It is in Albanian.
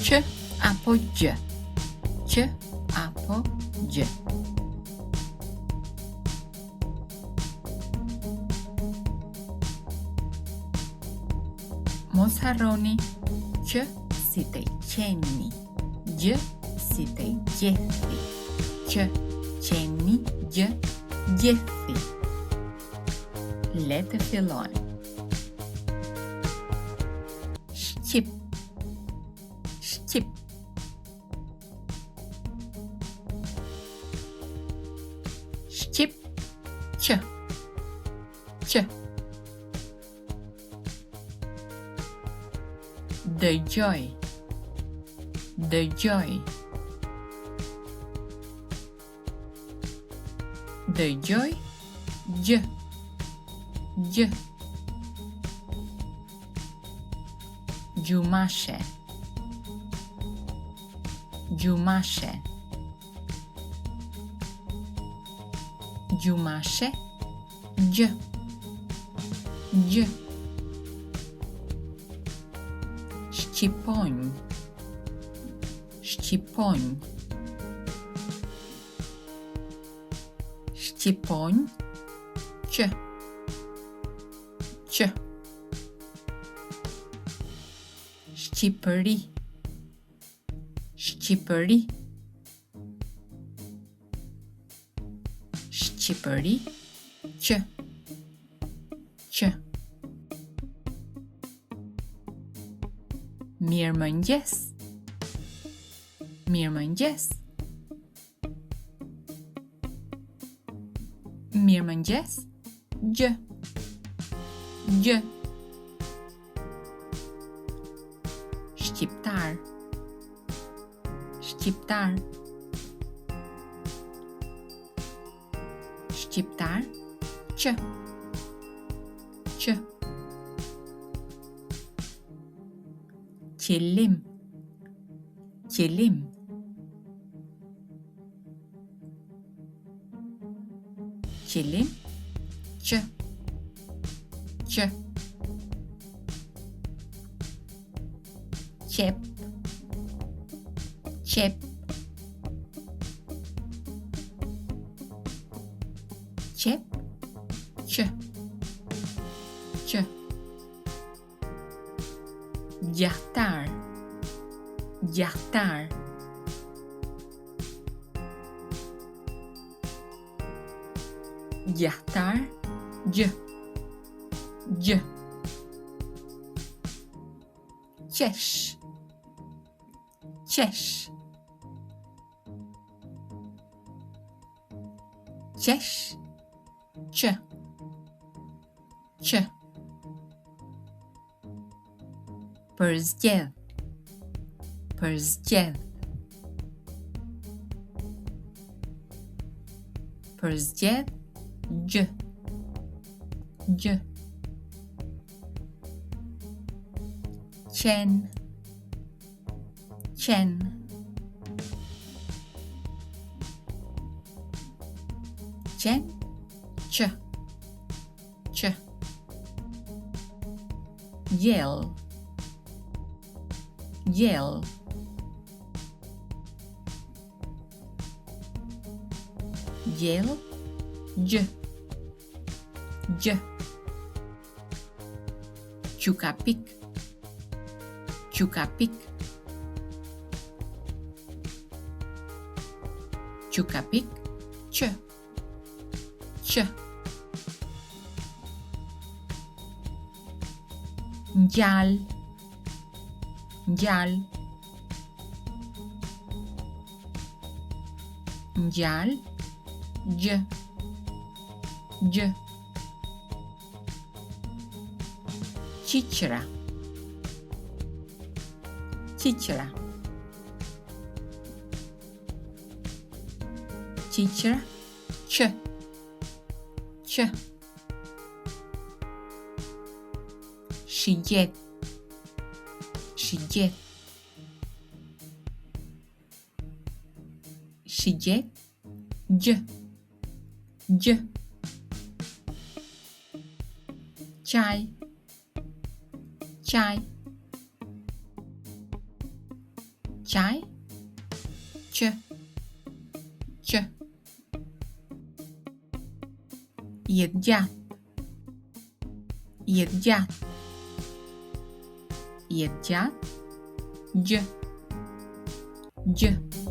Q apo G? Q apo G? Mos harroni Q si të qeni, G si të gjethi, Q qeni, G gjethi. Le të fillojmë. Shqip, Shqip. Shqip, Q, Q. Dëgjoj, dëgjoj. Dëgjoj, G, G. Gjumashe, gjumashe. Gjumashe, G, G. Shqiponj, shqiponj. Shqiponj, Q, Q. Shqipëri, Shqipëri. Shqipëri, Q, Q. Mirëmëngjes, mirëmëngjes. Mirëmëngjes, G, G. Shqiptar, shqiptar. Shqiptar, Q, Q. Qëllim, qëllim. Qëllim, Q, Q. Qep, qep. Qep, Q, Q. Gjahtar, gjahtar. Gjahtar, G, G. Qesh, qesh. Qesh, Q, Q. Përzgjedh, përzgjedh. Përzgjedh, G, G. Qen, qen. Qen, Q, Q. Gjell, gjell. Gjell, G, G. Qukapik, qukapik. Qukapik, Q, Q. Ngjall, ngjall. Ngjall, G, G. Qiqra, qiqra. Qiqra, Q, Q. Shigjet, shigjet. Shigjet, G, G. Qaj, qaj. Qaj. Që. Që. Jetë gjatë. Jetë gjatë. Jetë gjatë. Gjë. Gjë.